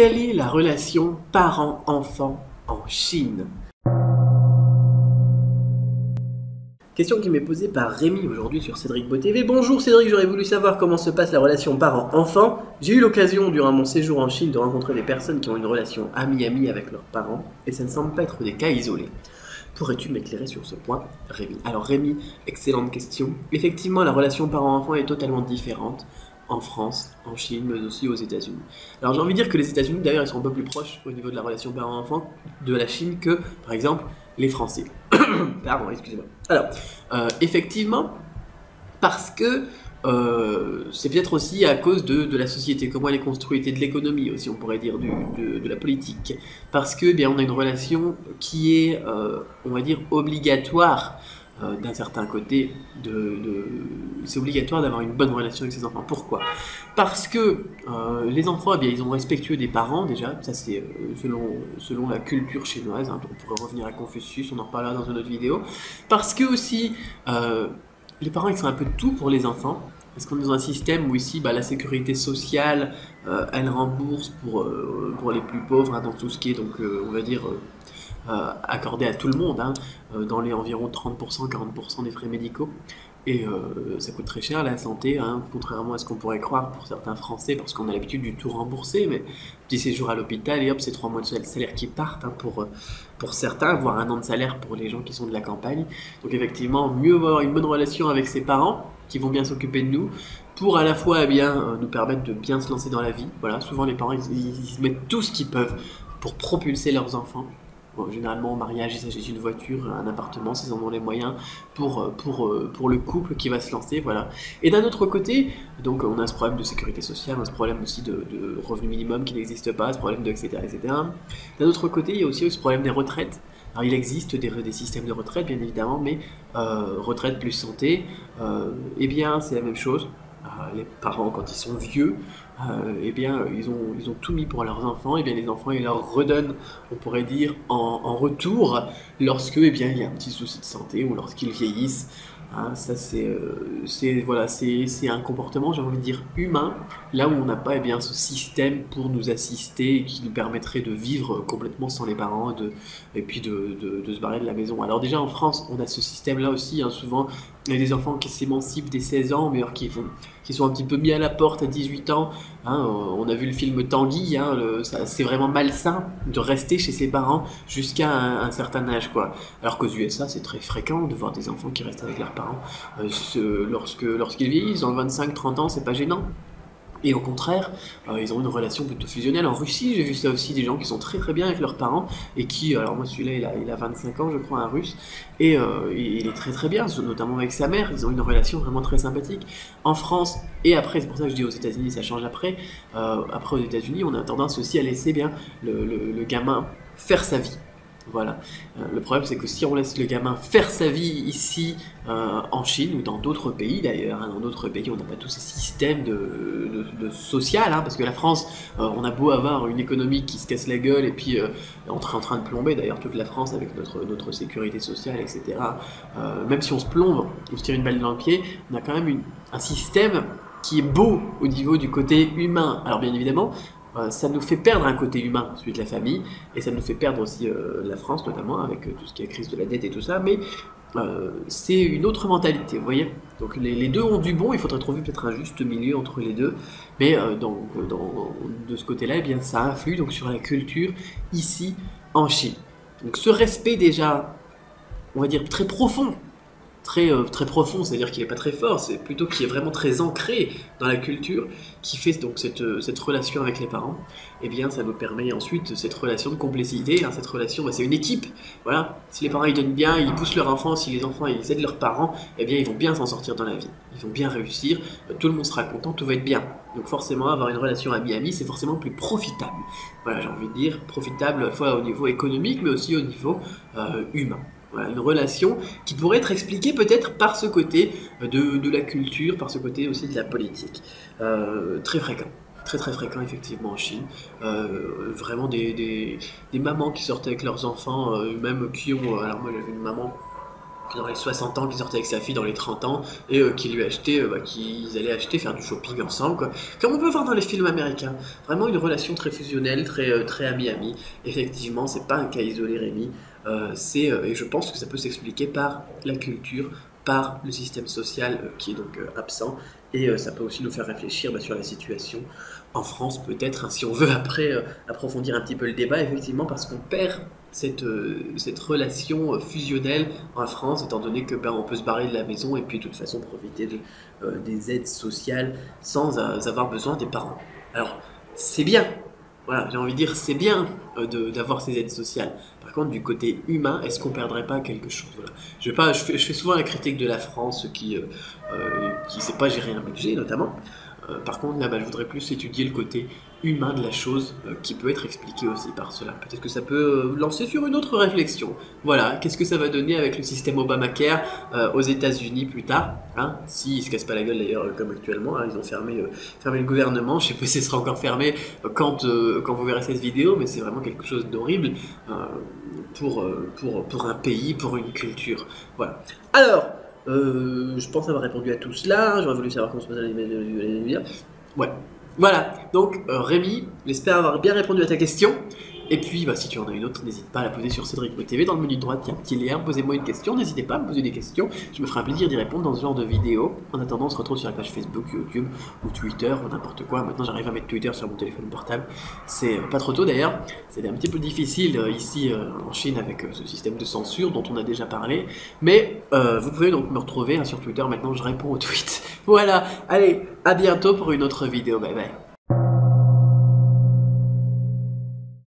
Quelle est la relation parent-enfant en Chine? Question qui m'est posée par Rémi aujourd'hui sur Cédric Beau TV. Bonjour Cédric, j'aurais voulu savoir comment se passe la relation parent-enfant. J'ai eu l'occasion durant mon séjour en Chine de rencontrer des personnes qui ont une relation ami-ami avec leurs parents et ça ne semble pas être des cas isolés. Pourrais-tu m'éclairer sur ce point, Rémi? Alors Rémi, excellente question. Effectivement, la relation parent-enfant est totalement différente en France, en Chine, mais aussi aux États-Unis. Alors j'ai envie de dire que les États-Unis, d'ailleurs, ils sont un peu plus proches au niveau de la relation parent-enfant de la Chine que, par exemple, les Français. Pardon, excusez-moi. Alors, effectivement, parce que c'est peut-être aussi à cause de la société, comment elle est construite, et de l'économie aussi, on pourrait dire, de la politique. Parce que, bien, on a une relation qui est, on va dire, obligatoire. D'un certain côté, c'est obligatoire d'avoir une bonne relation avec ses enfants. Pourquoi? Parce que les enfants, eh bien, ils sont respectueux des parents déjà, ça c'est selon la culture chinoise, hein. On pourrait revenir à Confucius, on en reparlera dans une autre vidéo. Parce que aussi, les parents ils sont un peu tout pour les enfants, parce qu'on est dans un système où ici, la sécurité sociale, elle rembourse pour les plus pauvres, hein, dans tout ce qui est, donc on va dire... accordé à tout le monde, hein, dans les environ 30%, 40% des frais médicaux. Et ça coûte très cher la santé, hein, contrairement à ce qu'on pourrait croire pour certains Français, parce qu'on a l'habitude du tout rembourser, mais petit séjour à l'hôpital et hop, c'est 3 mois de salaire qui partent, hein, pour certains, voire 1 an de salaire pour les gens qui sont de la campagne. Donc effectivement, mieux avoir une bonne relation avec ses parents, qui vont bien s'occuper de nous, pour à la fois nous permettre de bien se lancer dans la vie. Voilà, souvent les parents, ils mettent tout ce qu'ils peuvent pour propulser leurs enfants. Bon, généralement, au mariage, il s'agit d'une voiture, un appartement, s'ils en ont les moyens, pour le couple qui va se lancer, voilà. Et d'un autre côté, donc on a ce problème de sécurité sociale, on a ce problème aussi de revenu minimum qui n'existe pas, ce problème de etc. etc. D'un autre côté, il y a aussi ce problème des retraites. Alors il existe des systèmes de retraite, bien évidemment, mais retraite plus santé, eh bien c'est la même chose. Les parents, quand ils sont vieux, eh bien, ils ont tout mis pour leurs enfants, et bien les enfants, ils leur redonnent, on pourrait dire, en retour, lorsque, eh bien, il y a un petit souci de santé, ou lorsqu'ils vieillissent. Hein, ça, voilà, c'est un comportement, j'ai envie de dire, humain, là où on n'a pas, eh bien, ce système pour nous assister, et qui nous permettrait de vivre complètement sans les parents, et puis de se barrer de la maison. Alors déjà, en France, on a ce système-là aussi, hein, souvent, il y a des enfants qui s'émancipent dès 16 ans, mais alors qui sont un petit peu mis à la porte à 18 ans. Hein, on a vu le film Tanguy, hein, c'est vraiment malsain de rester chez ses parents jusqu'à un certain âge, quoi. Alors qu'aux USA, c'est très fréquent de voir des enfants qui restent avec leurs parents lorsqu'ils vieillissent, dans 25-30 ans, c'est pas gênant. Et au contraire, ils ont une relation plutôt fusionnelle. En Russie, j'ai vu ça aussi, des gens qui sont très très bien avec leurs parents et qui, alors moi celui-là il a 25 ans je crois, un russe, et il est très très bien, notamment avec sa mère, ils ont une relation vraiment très sympathique. En France, et après, c'est pour ça que je dis aux États-Unis ça change après, aux États-Unis on a tendance aussi à laisser bien le gamin faire sa vie. Voilà. Le problème, c'est que si on laisse le gamin faire sa vie ici, en Chine, ou dans d'autres pays d'ailleurs, hein, dans d'autres pays, on n'a pas tous ces systèmes de social, hein, parce que la France, on a beau avoir une économie qui se casse la gueule, et puis on est en train de plomber d'ailleurs toute la France avec notre sécurité sociale, etc. Même si on se plombe, on se tire une balle dans le pied, on a quand même un système qui est beau au niveau du côté humain. Alors bien évidemment, ça nous fait perdre un côté humain, celui de la famille, et ça nous fait perdre aussi la France, notamment avec tout ce qui est crise de la dette et tout ça, mais c'est une autre mentalité, vous voyez. Donc les deux ont du bon, il faudrait trouver peut-être un juste milieu entre les deux, mais de ce côté-là, eh bien, ça influe donc sur la culture ici en Chine. Donc ce respect déjà, on va dire très profond, très profond, c'est-à-dire qu'il n'est pas très fort, c'est plutôt qu'il est vraiment très ancré dans la culture, qui fait donc cette relation avec les parents, et bien ça nous permet ensuite cette relation de complicité, hein, cette relation, c'est une équipe, voilà, si les parents ils donnent bien, ils poussent leurs enfants, si les enfants ils aident leurs parents, et bien ils vont bien s'en sortir dans la vie, ils vont bien réussir, tout le monde sera content, tout va être bien. Donc forcément avoir une relation ami-ami, c'est forcément plus profitable, voilà, j'ai envie de dire, profitable à la fois au niveau économique, mais aussi au niveau humain. Voilà, une relation qui pourrait être expliquée peut-être par ce côté de la culture, par ce côté aussi de la politique. Très fréquent, très très fréquent effectivement en Chine. Vraiment des mamans qui sortent avec leurs enfants, même qui ont... alors moi j'avais une maman dans les 60 ans, qui sortait avec sa fille dans les 30 ans, et qui lui achetait, qu'ils allaient acheter, faire du shopping ensemble, quoi. Comme on peut voir dans les films américains. Vraiment une relation très fusionnelle, très ami-ami. Effectivement, c'est pas un cas isolé, Rémi. Et je pense que ça peut s'expliquer par la culture, par le système social qui est donc absent. Et ça peut aussi nous faire réfléchir sur la situation en France, peut-être, hein, si on veut après approfondir un petit peu le débat, effectivement, parce qu'on perd cette relation fusionnelle en France, étant donné que on peut se barrer de la maison et puis de toute façon profiter des aides sociales sans avoir besoin des parents. Alors, c'est bien, voilà, j'ai envie de dire, c'est bien d'avoir ces aides sociales. Par contre, du côté humain, est-ce qu'on perdrait pas quelque chose? Voilà. Je fais souvent la critique de la France qui sait pas gérer un budget, notamment. Par contre, là, je voudrais plus étudier le côté humain de la chose qui peut être expliqué aussi par cela. Peut-être que ça peut lancer sur une autre réflexion. Voilà, qu'est-ce que ça va donner avec le système Obamacare aux États-Unis plus tard, hein, s'ils se cassent pas la gueule d'ailleurs comme actuellement, hein, ils ont fermé le gouvernement. Je sais pas si ce sera encore fermé quand vous verrez cette vidéo, mais c'est vraiment quelque chose d'horrible pour un pays, pour une culture. Voilà. Alors, je pense avoir répondu à tout cela. J'aurais voulu savoir comment se passe les dire. Ouais. Voilà. Donc, Rémi, j'espère avoir bien répondu à ta question. Et puis, si tu en as une autre, n'hésite pas à la poser sur Cédric.tv. Dans le menu de droite, il y a un petit lien. Posez-moi une question. N'hésitez pas à me poser des questions. Je me ferai un plaisir d'y répondre dans ce genre de vidéo. En attendant, on se retrouve sur la page Facebook, YouTube ou Twitter ou n'importe quoi. Maintenant, j'arrive à mettre Twitter sur mon téléphone portable. C'est pas trop tôt d'ailleurs. C'est un petit peu difficile ici en Chine avec ce système de censure dont on a déjà parlé. Mais vous pouvez donc me retrouver sur Twitter. Maintenant, je réponds aux tweets. Voilà. Allez, à bientôt pour une autre vidéo. Bye bye.